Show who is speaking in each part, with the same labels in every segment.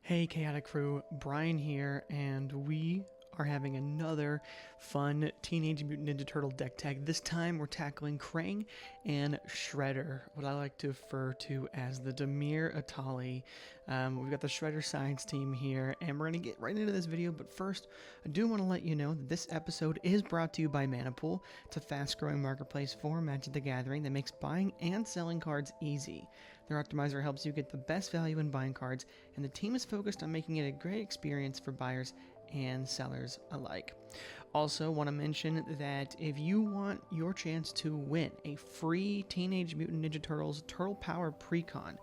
Speaker 1: Hey Chaotic Crew, Brian here, and we are having another fun Teenage Mutant Ninja Turtle deck tag. This time we're tackling Krang and Shredder, what I like to refer to as the Dimir Etali. We've got the Shredder Science team here, and we're going to get right into this video, but first, I do want to let you know that this episode is brought to you by Manapool. It's a fast-growing marketplace for Magic the Gathering that makes buying and selling cards easy. Their optimizer helps you get the best value in buying cards, and the team is focused on making it a great experience for buyers and sellers alike. Also, want to mention that if you want your chance to win a free Teenage Mutant Ninja Turtles Turtle Power Precon,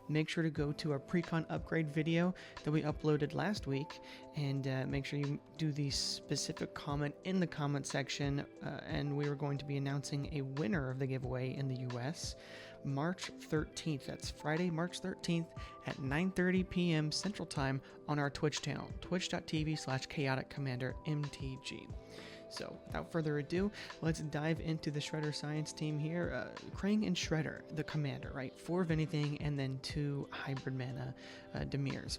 Speaker 1: make sure to go to our Precon upgrade video that we uploaded last week, and make sure you do the specific comment in the comment section, and we are going to be announcing a winner of the giveaway in the US March 13th. That's Friday, March 13th at 9:30 p.m. Central Time on our Twitch channel, twitch.tv/chaoticcommandermtg. So, without further ado, let's dive into the Shredder Science team here. Krang and Shredder, the commander, right? 4 of anything, and then 2 hybrid mana Dimirs.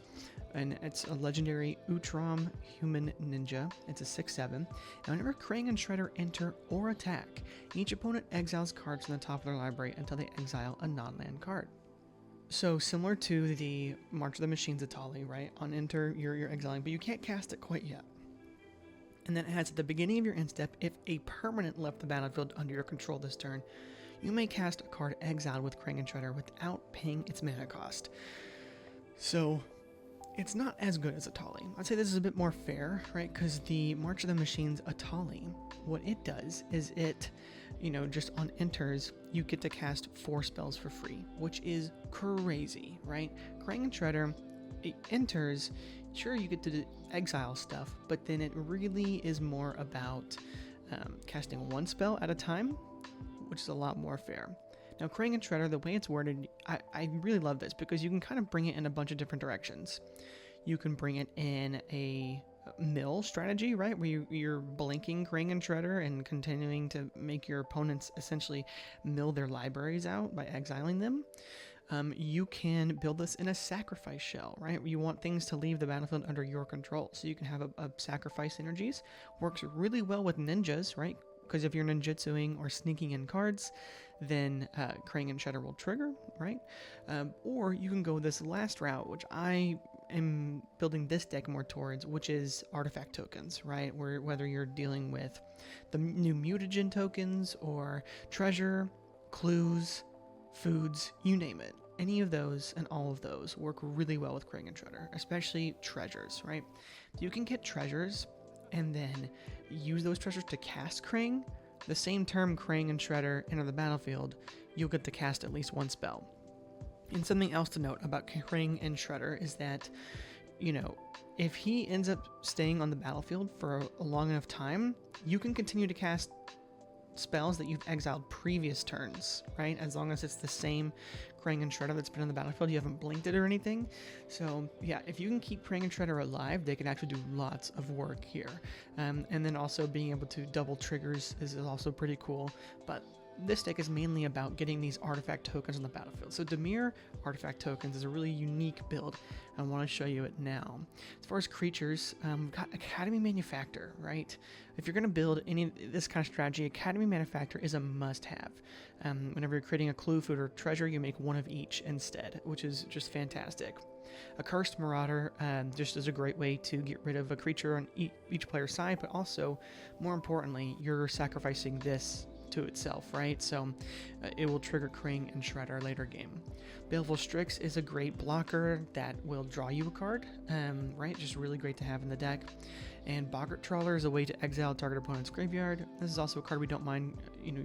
Speaker 1: And it's a legendary Utrom human ninja. It's a 6/7. And whenever Krang and Shredder enter or attack, each opponent exiles cards from the top of their library until they exile a non-land card. So similar to the March of the Machines Etali, right? On enter, you're exiling, but you can't cast it quite yet. And then it has at the beginning of your end step, if a permanent left the battlefield under your control this turn, you may cast a card exiled with Krang and Shredder without paying its mana cost. So it's not as good as Etali. I'd say this is a bit more fair, right? Because the March of the Machines Etali, what it does is it, just on enters, you get to cast 4 spells for free, which is crazy, right? Krang and Shredder, it enters, sure, you get to exile stuff, but then it really is more about casting 1 spell at a time, which is a lot more fair. Now, Krang and Shredder, the way it's worded, I really love this because you can kind of bring it in a bunch of different directions. You can bring it in a mill strategy, right, where you're blinking Krang and Shredder and continuing to make your opponents essentially mill their libraries out by exiling them. You can build this in a sacrifice shell, right? You want things to leave the battlefield under your control. So you can have a sacrifice energies. Works really well with ninjas, right? Because if you're ninjutsuing or sneaking in cards, then Krang and Shredder will trigger, right? Or you can go this last route, which I am building this deck more towards, which is artifact tokens, right? Whether you're dealing with the new mutagen tokens or treasure, clues, foods, you name it. Any of those and all of those work really well with Krang and Shredder, especially treasures, right? You can get treasures and then use those treasures to cast Krang. The same term Krang and Shredder enter the battlefield, you'll get to cast at least 1 spell. And something else to note about Krang and Shredder is that, if he ends up staying on the battlefield for a long enough time, you can continue to cast spells that you've exiled previous turns, right? As long as it's the same Krang and Shredder that's been on the battlefield, you haven't blinked it or anything. So yeah, if you can keep Krang and Shredder alive, they can actually do lots of work here. And then also being able to double triggers is also pretty cool. But this deck is mainly about getting these artifact tokens on the battlefield. So Dimir artifact tokens is a really unique build. I want to show you it now. As far as creatures, we've got Academy Manufactor, right? If you're going to build any this kind of strategy, Academy Manufactor is a must-have. Whenever you're creating a clue, food, or treasure, you make 1 of each instead, which is just fantastic. A Cursed Marauder just is a great way to get rid of a creature on each player's side, but also, more importantly, you're sacrificing this to itself, right? So it will trigger Krang and Shredder later game. Baleful Strix is a great blocker that will draw you a card, right? Just really great to have in the deck. And Boggart Trawler is a way to exile target opponent's graveyard. This is also a card we don't mind,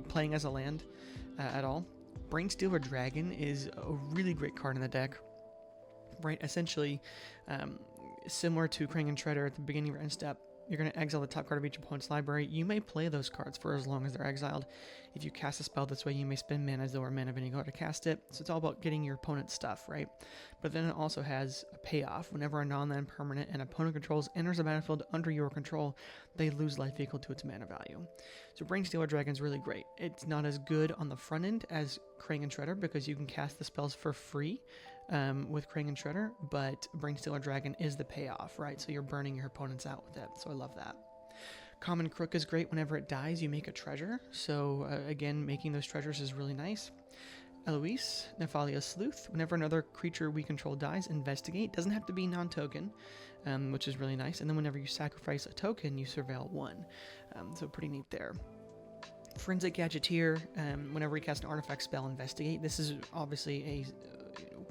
Speaker 1: playing as a land at all. Brainstealer Dragon is a really great card in the deck, right? Essentially, similar to Krang and Shredder at the beginning of your end step, you're going to exile the top card of each opponent's library. You may play those cards for as long as they're exiled. If you cast a spell this way, you may spend mana as though or mana vinegar to cast it. So it's all about getting your opponent's stuff, right? But then it also has a payoff. Whenever a non-land permanent and opponent controls enters the battlefield under your control, they lose life equal to its mana value. So Brainstealer Dragon is really great. It's not as good on the front end as Krang and Shredder because you can cast the spells for free. with Krang and Shredder, but Brainstealer Dragon is the payoff, right? So you're burning your opponents out with it, so I love that. Common Crook is great. Whenever it dies, you make a treasure. So again, making those treasures is really nice. Eloise, Nephalia Sleuth. Whenever another creature we control dies, investigate. Doesn't have to be non-token, which is really nice. And then whenever you sacrifice a token, you surveil one. So pretty neat there. Forensic Gadgeteer. Whenever we cast an artifact spell, investigate. This is obviously a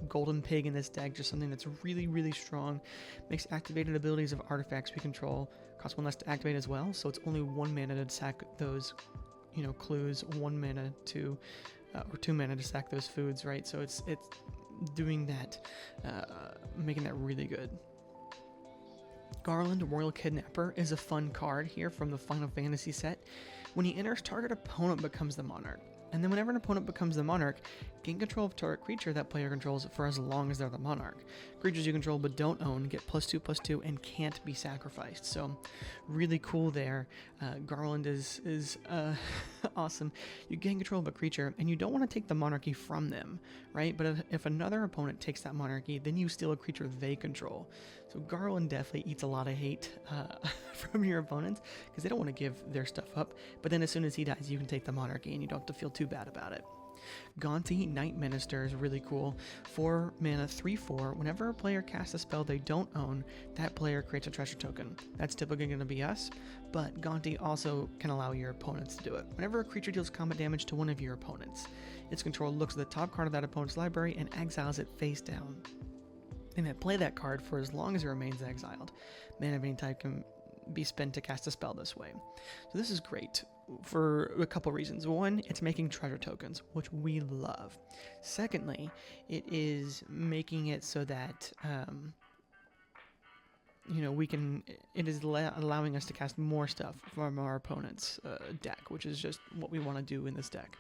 Speaker 1: golden pig in this deck, just something that's really, really strong. Makes activated abilities of artifacts we control cost 1 less to activate as well, so it's only 1 mana to sack those, clues, 1 mana to, or 2 mana to sack those foods, right? So it's doing that, making that really good. Garland, Royal Kidnapper, is a fun card here from the Final Fantasy set. When he enters, target opponent becomes the monarch. And then whenever an opponent becomes the monarch, gain control of target creature that player controls for as long as they're the monarch. Creatures you control but don't own get +2/+2 and can't be sacrificed. So really cool there. Garland is awesome. You gain control of a creature and you don't want to take the monarchy from them, right? But if another opponent takes that monarchy, then you steal a creature they control. So Garland definitely eats a lot of hate from your opponents because they don't want to give their stuff up. But then as soon as he dies, you can take the monarchy and you don't have to feel too bad about it. Gonti, Night Minister, is really cool. 4 mana, 3/4. Whenever a player casts a spell they don't own, that player creates a treasure token. That's typically going to be us, but Gonti also can allow your opponents to do it. Whenever a creature deals combat damage to one of your opponents, its control looks at the top card of that opponent's library and exiles it face down. They may play that card for as long as it remains exiled. Mana of any type can be spent to cast a spell this way. So this is great for a couple reasons. One, it's making treasure tokens, which we love. Secondly, it is making it so that it is allowing us to cast more stuff from our opponent's deck, which is just what we want to do in this deck.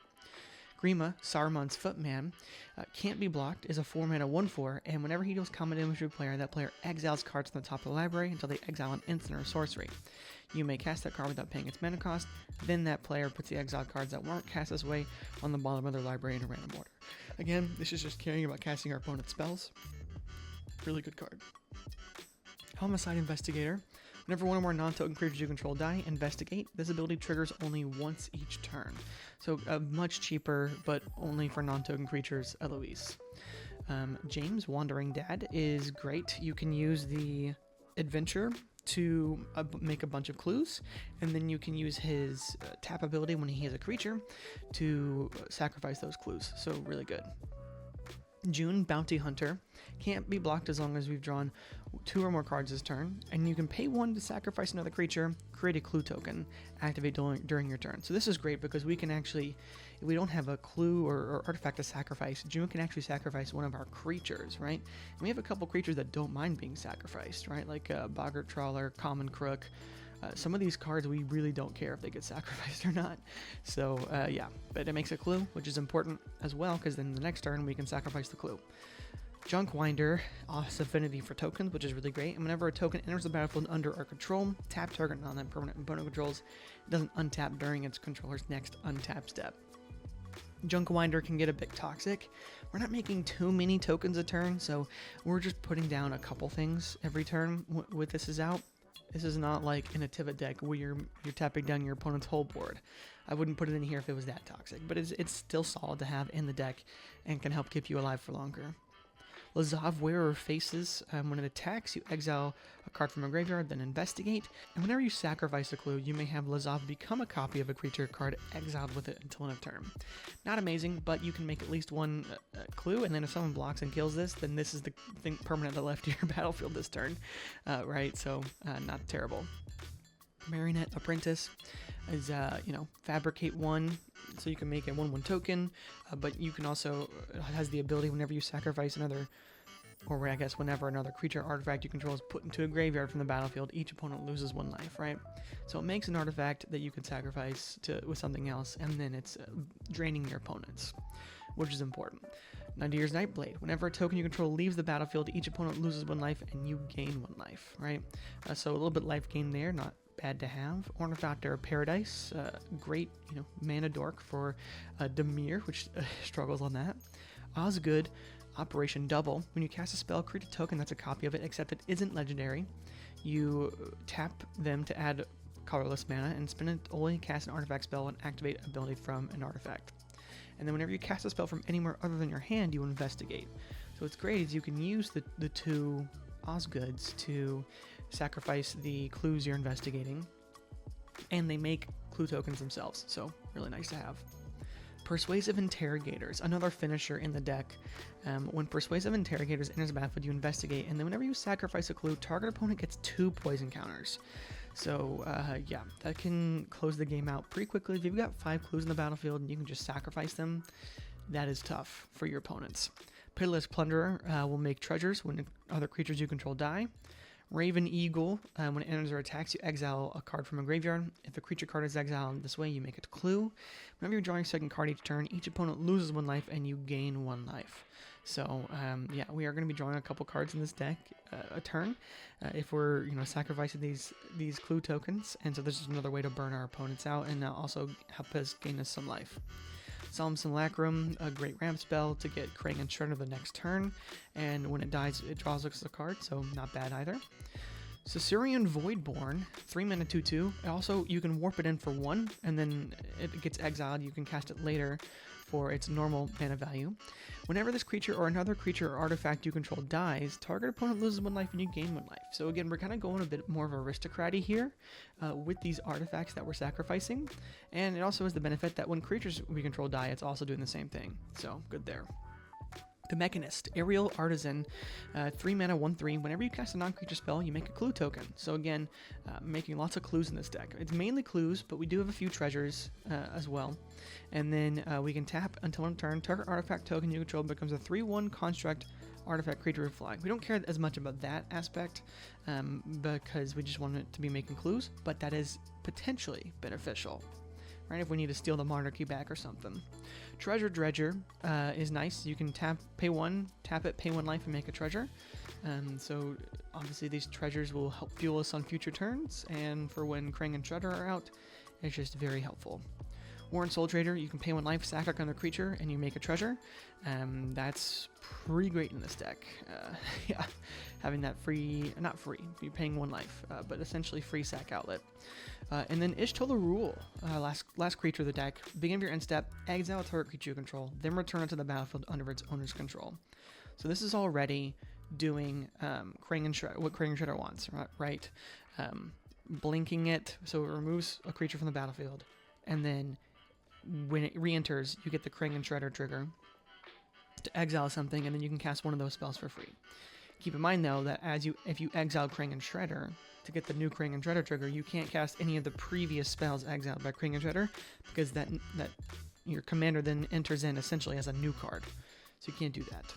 Speaker 1: Grima, Saruman's Footman, can't be blocked, is a 4 mana 1/4, and whenever he deals combat damage to a player, that player exiles cards from the top of the library until they exile an instant or sorcery. You may cast that card without paying its mana cost, then that player puts the exiled cards that weren't cast this way on the bottom of their library in a random order. Again, this is just caring about casting our opponent's spells. Really good card. Homicide Investigator. Whenever one or more non-token creatures you control die, investigate. This ability triggers only once each turn. So much cheaper, but only for non-token creatures, Eloise. James, Wandering Dad, is great. You can use the adventure to make a bunch of clues, and then you can use his tap ability when he has a creature to sacrifice those clues. So really good. June, Bounty Hunter, can't be blocked as long as we've drawn 2 or more cards this turn, and you can pay 1 to sacrifice another creature, create a clue token, activate during your turn. So this is great because we can actually, if we don't have a clue or artifact to sacrifice, June can actually sacrifice one of our creatures, right? And we have a couple creatures that don't mind being sacrificed, right? Like Boggart Trawler, Common Crook. Some of these cards we really don't care if they get sacrificed or not. So yeah, but it makes a clue, which is important as well, because then the next turn we can sacrifice the clue. Junkwinder, affinity for tokens, which is really great. And whenever a token enters the battlefield under our control, tap target non-permanent opponent controls. It doesn't untap during its controller's next untap step. Junkwinder can get a bit toxic. We're not making too many tokens a turn, so we're just putting down a couple things every turn with this is out. This is not like in a Tivit deck where you're tapping down your opponent's whole board. I wouldn't put it in here if it was that toxic, but it's still solid to have in the deck and can help keep you alive for longer. Lazav, Wearer Faces. When it attacks, you exile a card from a graveyard, then investigate. And whenever you sacrifice a clue, you may have Lazav become a copy of a creature card exiled with it until end of turn. Not amazing, but you can make at least 1 clue, and then if someone blocks and kills this, then this is the thing permanent that left your battlefield this turn, right? So not terrible. Marionette Apprentice is, fabricate 1, so you can make a 1/1 token, but you can also, has the ability whenever you sacrifice another, or I guess whenever another creature artifact you control is put into a graveyard from the battlefield, each opponent loses 1 life, right? So it makes an artifact that you can sacrifice with something else, and then it's draining your opponents, which is important. Nadir's Nightblade. Whenever a token you control leaves the battlefield, each opponent loses 1 life, and you gain 1 life, right? So a little bit life gain there, not bad to have. Ornithopter of Paradise, great, mana dork for Dimir, which struggles on that. Osgood, Operation Double. When you cast a spell, create a token that's a copy of it, except it isn't legendary. You tap them to add colorless mana and spend it to only cast an artifact spell and activate ability from an artifact. And then whenever you cast a spell from anywhere other than your hand, you investigate. So what's great is you can use the two Osgoods to sacrifice the clues you're investigating, and they make clue tokens themselves, so really nice to have. Persuasive Interrogators, another finisher in the deck. When Persuasive Interrogators enters the battlefield, you investigate, and then whenever you sacrifice a clue, target opponent gets 2 poison counters. So yeah, that can close the game out pretty quickly. If you've got 5 clues in the battlefield and you can just sacrifice them, that is tough for your opponents. Pitiless Plunderer will make treasures when other creatures you control die. Raven Eagle, when it enters or attacks, you exile a card from a graveyard. If a creature card is exiled this way, you make it a clue. Whenever you're drawing a second card each turn, each opponent loses 1 life and you gain 1 life. So yeah, we are going to be drawing a couple cards in this deck a turn if we're sacrificing these clue tokens, and so this is another way to burn our opponents out and also help us gain us some life. Solemn Simulacrum, a great ramp spell to get Krang and Shredder the next turn, and when it dies, it draws us a card, so not bad either. Caesarean Voidborn, 3 mana 2/2. Also, you can warp it in for 1, and then it gets exiled. You can cast it later for its normal mana value. Whenever this creature or another creature or artifact you control dies, target opponent loses 1 life and you gain 1 life. So again, we're kind of going a bit more of aristocrat-y here with these artifacts that we're sacrificing. And it also has the benefit that when creatures we control die, it's also doing the same thing. So good there. The Mechanist, Aerial Artisan, 3 mana 1/3. Whenever you cast a non-creature spell, you make a clue token. So again, making lots of clues in this deck. It's mainly clues, but we do have a few treasures as well. And then we can tap until on turn. Target artifact token you control becomes a 3/1 construct artifact creature with flying. We don't care as much about that aspect because we just want it to be making clues, but that is potentially beneficial, right? If we need to steal the monarchy back or something. Treasure Dredger is nice. You can pay 1, tap it, pay 1 life, and make a treasure. So obviously these treasures will help fuel us on future turns, and for when Krang and Shredder are out, it's just very helpful. Warren Soul Trader, you can pay 1 life, sack another creature, and you make a treasure. That's pretty great in this deck. Yeah, having that free, not free, you're paying 1 life, but essentially free sack outlet. And then Ishtola Rule, last creature of the deck. Beginning of your end step, exile a target creature you control, then return it to the battlefield under its owner's control. So this is already doing Krang and what Krang and Shredder wants, right? Blinking it, so it removes a creature from the battlefield, and then when it re-enters, you get the Krang and Shredder trigger to exile something, and then you can cast one of those spells for free. Keep in mind, though, that if you exile Krang and Shredder, to get the new Krang and Shredder trigger, you can't cast any of the previous spells exiled by Krang and Shredder, because that your commander then enters in essentially as a new card. So you can't do that.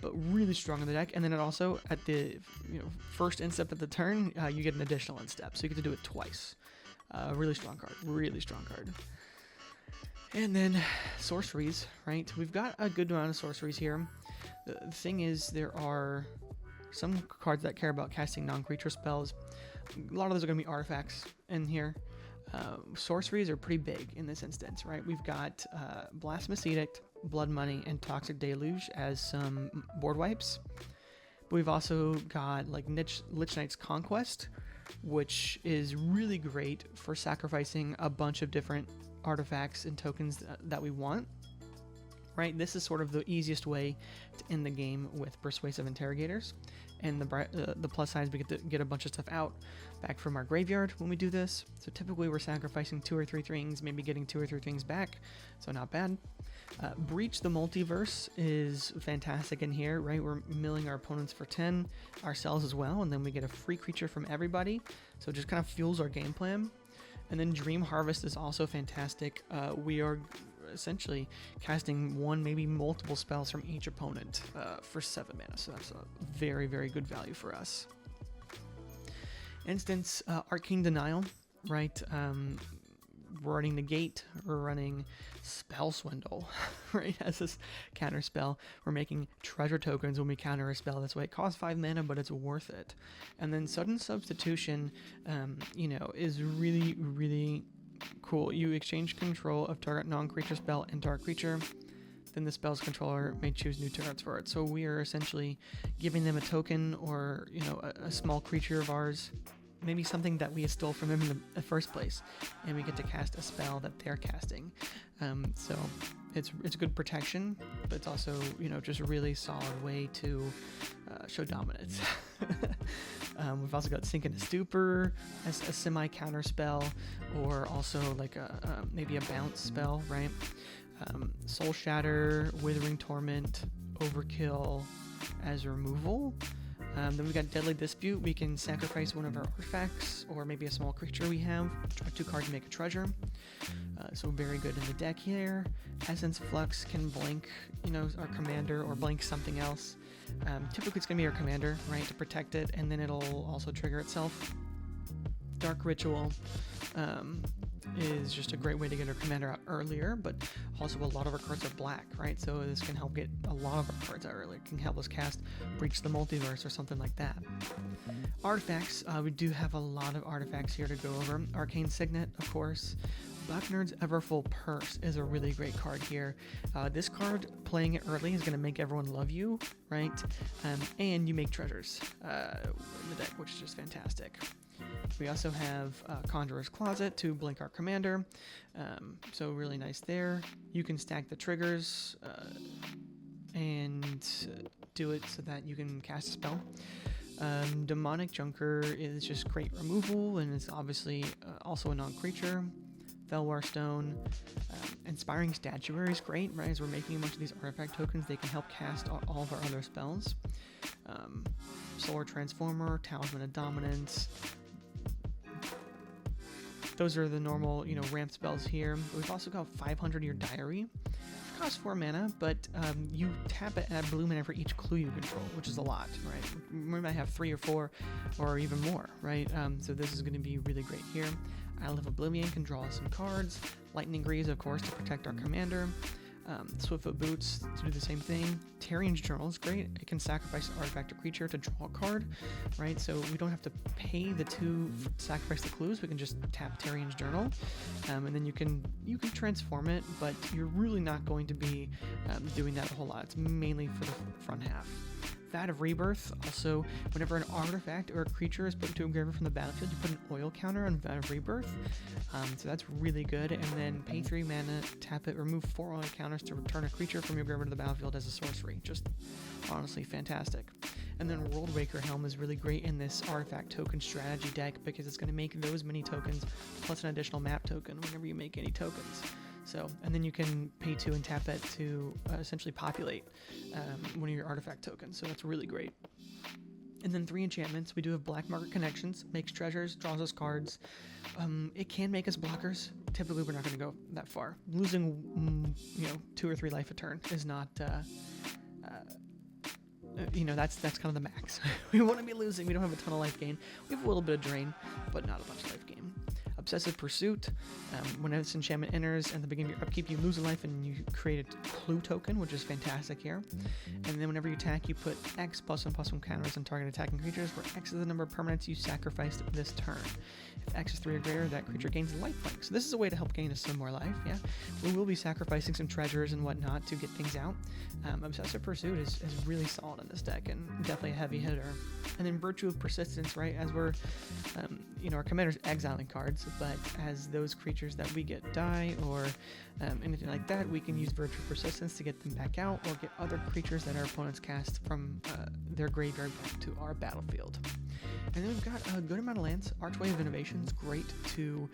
Speaker 1: But really strong in the deck, and then it also, at the first instep of the turn, you get an additional instep, so you get to do it twice. Really strong card, really strong card. And then sorceries, right? We've got a good amount of sorceries here. The thing is, there are some cards that care about casting non-creature spells. A lot of those are going to be artifacts in here. Sorceries are pretty big in this instance, right? We've got Blasphemous Edict, Blood Money, and Toxic Deluge as some board wipes. But we've also got like Lich Knight's Conquest, which is really great for sacrificing a bunch of different artifacts and tokens that we want, right? This is sort of the easiest way to end the game with Persuasive Interrogators, and the plus side is we get to get a bunch of stuff out back from our graveyard when we do this. So typically we're sacrificing 2 or 3 things, maybe getting 2 or 3 things back, so not bad. Breach the Multiverse is fantastic in here, right? We're milling our opponents for 10, ourselves as well, and then we get a free creature from everybody, so it just kind of fuels our game plan. And then Dream Harvest is also fantastic. We are essentially casting 1, maybe multiple spells from each opponent for 7 mana, so that's a very, very good value for us. Instance, Arcane Denial, right? We're running Negate, we're running Spell Swindle, right, as this counter spell. We're making treasure tokens when we counter a spell this way. It costs 5 mana, but it's worth it. And then Sudden Substitution, is really, really cool. You exchange control of target non-creature spell and target creature. then the spell's controller may choose new targets for it. So we are essentially giving them a token or, you know, a small creature of ours, maybe something that we stole from them in the first place, and we get to cast a spell that they're casting. So it's good protection, but it's also, you know, just a really solid way to show dominance. We've also got Sink into Stupor as a semi-counter spell, or also like maybe a bounce spell, right? Soul Shatter, Withering Torment, Overkill as removal. Then we've got Deadly Dispute. We can sacrifice one of our artifacts or maybe a small creature we have. Draw 2 cards and make a treasure. So very good in the deck here. Essence Flux can blink, you know, our commander or blink something else. Typically it's going to be our commander, right, to protect it, and then it'll also trigger itself. Dark Ritual is just a great way to get our commander out earlier, but also a lot of our cards are black, right? So this can help get a lot of our cards out earlier. It can help us cast Breach the Multiverse or something like that. Artifacts, we do have a lot of artifacts here to go over. Arcane Signet, of course. Blacknerd's Everfull Purse is a really great card here. This card, playing it early, is going to make everyone love you, right? And you make treasures in the deck, which is just fantastic. We also have Conjurer's Closet to blink our commander, so really nice there. You can stack the triggers and do it so that you can cast a spell. Demonic Junker is just great removal, and it's obviously also a non-creature. Felwar Stone, Inspiring Statuary is great, right? As we're making a bunch of these artifact tokens, they can help cast all of our other spells. Solar Transformer, Talisman of Dominance. Those are the normal, you know, ramp spells here. We've also got 500-Year Diary. It costs 4 mana, but you tap it and add blue mana for each clue you control, which is a lot, right? We might have 3 or 4 or even more, right? So this is going to be really great here. Isle of Oblivion can draw us some cards. Lightning Greaves, of course, to protect our commander. Swiftfoot Boots to do the same thing. Tarian's Journal is great. It can sacrifice an artifact or creature to draw a card, right? So we don't have to pay the 2 to sacrifice the clues. We can just tap Tarian's Journal, and then you can transform it, but you're really not going to be doing that a whole lot. It's mainly for the front half. Vat of Rebirth, also, whenever an artifact or a creature is put into a graveyard from the battlefield, you put an oil counter on Vat of Rebirth, so that's really good. And then pay 3 mana, tap it, remove 4 oil counters to return a creature from your graveyard to the battlefield as a sorcery. Just honestly fantastic. And then Worldwaker Helm is really great in this artifact token strategy deck because it's going to make those many tokens plus an additional map token whenever you make any tokens. So, and then you can pay 2 and tap it to essentially populate one of your artifact tokens. So that's really great. And then 3 enchantments. We do have Black Market Connections, makes treasures, draws us cards. It can make us blockers. Typically, we're not going to go that far. Losing, 2 or 3 life a turn is not, that's kind of the max. We want to be losing. We don't have a ton of life gain. We have a little bit of drain, but not a bunch of life gain. Obsessive Pursuit. When this enchantment enters at the beginning of your upkeep, you lose a life and you create a clue token, which is fantastic here. And then whenever you attack, you put X +1/+1 counters on target attacking creatures, where X is the number of permanents you sacrificed this turn. If X is 3 or greater, that creature gains lifelink. So this is a way to help gain us some more life, yeah? We will be sacrificing some treasures and whatnot to get things out. Obsessive Pursuit is really solid in this deck and definitely a heavy hitter. And then Virtue of Persistence, right? As we're, our commander's exiling cards, but as those creatures that we get die or anything like that, we can use Virtue of Persistence to get them back out or get other creatures that our opponents cast from their graveyard back to our battlefield. And then we've got a good amount of lands. Archway of Innovation is great to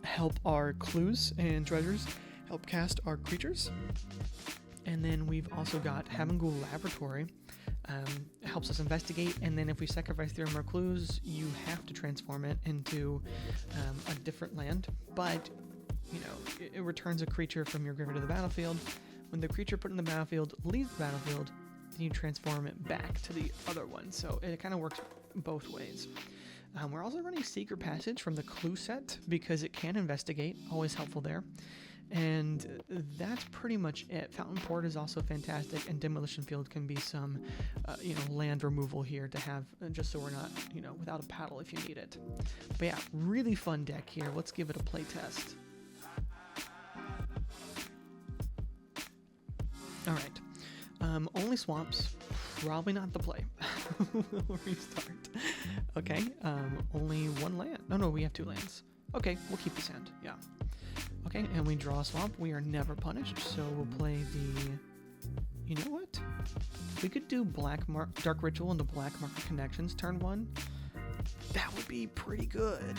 Speaker 1: help our clues and treasures help cast our creatures. And then we've also got Habangul Laboratory. Helps us investigate, and then if we sacrifice 3 or more clues, you have to transform it into a different land, but it returns a creature from your graveyard to the battlefield. When the creature put in the battlefield leaves the battlefield, then you transform it back to the other one, so it kind of works both ways. We're also running Secret Passage from the clue set because it can investigate, always helpful there. And that's pretty much it. Fountain Port is also fantastic, and Demolition Field can be some, land removal here to have, just so we're not, without a paddle if you need it. But yeah, really fun deck here. Let's give it a play test. All right. Only swamps. Probably not the play. We'll restart. Okay. Only one land. No, we have 2 lands. Okay, we'll keep this hand. Yeah. Okay, and we draw a swamp. We are never punished, so we'll play the... You know what? We could do Dark Ritual into Black Market Connections turn 1. That would be pretty good.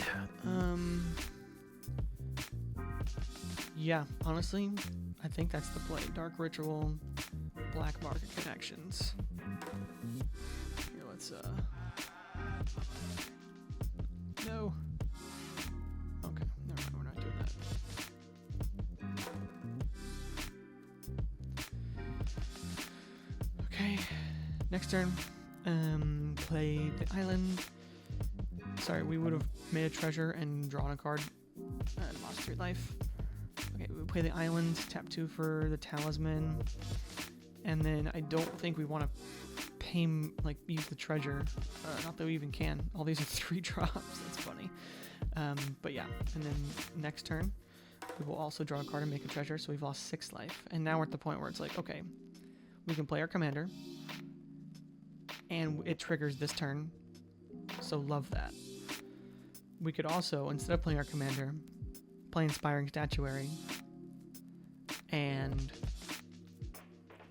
Speaker 1: Yeah, honestly, I think that's the play. Dark Ritual, Black Market Connections. Here, let's, No. Okay, never mind, we're not doing that. Okay, next turn, play the island. Sorry, we would have made a treasure and drawn a card and lost 3 life. Okay, we play the island, tap 2 for the talisman, and then I don't think we want to use the treasure. Not that we even can. All these are 3 drops. That's funny. But yeah, and then next turn, we will also draw a card and make a treasure, so we've lost 6 life. And now we're at the point where it's like, okay, we can play our commander, and it triggers this turn, so love that. We could also, instead of playing our commander, play Inspiring Statuary, and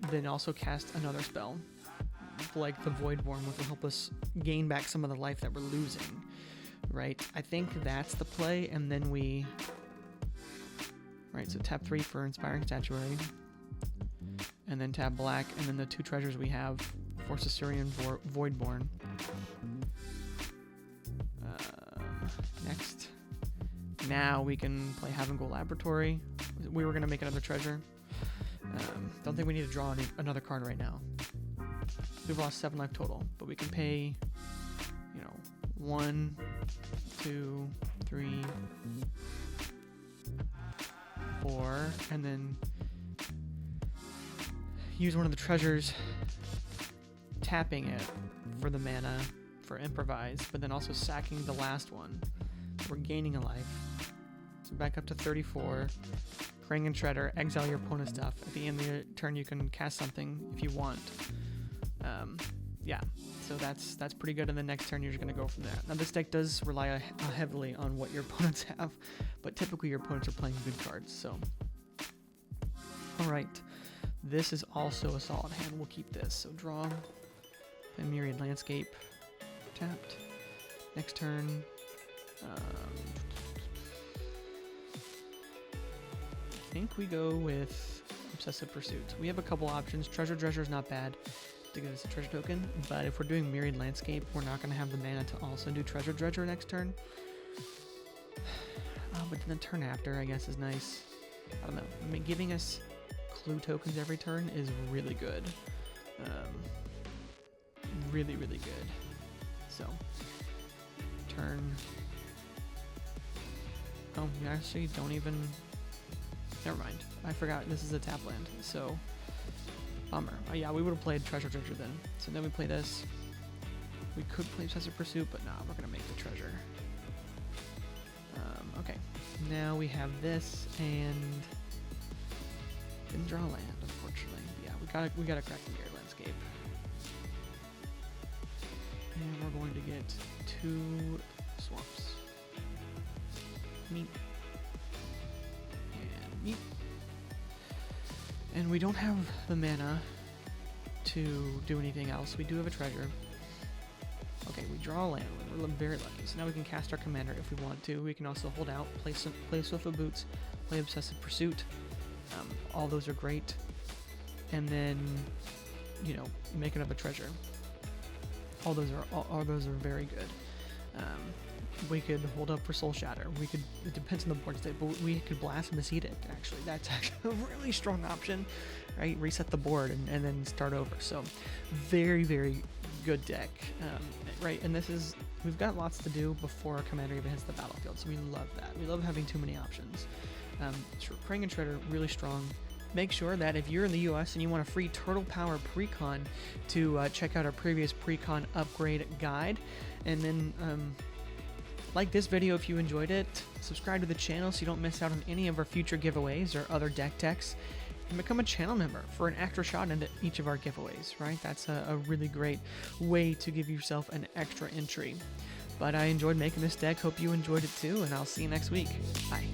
Speaker 1: then also cast another spell, like the Voidborn, which will help us gain back some of the life that we're losing, right? I think that's the play, and then we... Right, so tap 3 for Inspiring Statuary, and then tap black, and then the 2 treasures we have, Force Assyrian Voidborn. Next. Now we can play Havengold Laboratory. We were going to make another treasure. Don't think we need to draw another card right now. We've lost 7 life total, but we can pay, 1, 2, 3, 4, and then use one of the treasures, tapping it for the mana for improvise, but then also sacking the last one. We're gaining a life. So back up to 34. Krang and Shredder, exile your opponent's stuff. At the end of the turn, you can cast something if you want. Yeah, so that's pretty good. And the next turn, you're just going to go from there. Now, this deck does rely heavily on what your opponents have, but typically your opponents are playing good cards. So, all right, this is also a solid hand. We'll keep this. So draw, play Myriad Landscape, tapped. Next turn. I think we go with Obsessive Pursuit. We have a couple options. Treasure is not bad to give us a treasure token, but if we're doing Myriad Landscape, we're not going to have the mana to also do Treasure Dredger next turn. But then the turn after, I guess, is nice. I don't know. I mean, giving us clue tokens every turn is really good. Really, really good. So, turn... Oh, you actually don't even... Never mind. I forgot this is a tap land, so... Bummer. Oh yeah, we would have played Treasure Dredger then. So then we play this. We could play Obsessive Pursuit, but nah, we're gonna make the treasure. Okay. Now we have this, and... Didn't draw land, unfortunately. Yeah, we gotta crack the Myriad Landscape. And we're going to get 2 swamps. Neat. And neat. And we don't have the mana to do anything else. We do have a treasure. Okay, we draw a land. We're very lucky. So now we can cast our commander if we want to. We can also hold out, play Swiftfoot Boots, play Obsessive Pursuit. All those are great. And then, make another treasure. All those are very good. We could hold up for Soul Shatter. It depends on the board state, but we could Blast Miss Edict, actually. That's actually a really strong option, right? Reset the board and then start over. So, very, very good deck, right? And we've got lots to do before our commander even hits the battlefield, so we love that. We love having too many options. Krang and Shredder, really strong. Make sure that if you're in the US and you want a free Turtle Power Precon to check out our previous Precon upgrade guide, and then like this video if you enjoyed it, subscribe to the channel so you don't miss out on any of our future giveaways or other deck techs, and become a channel member for an extra shot into each of our giveaways, right? That's a really great way to give yourself an extra entry. But I enjoyed making this deck. Hope you enjoyed it too, and I'll see you next week. Bye.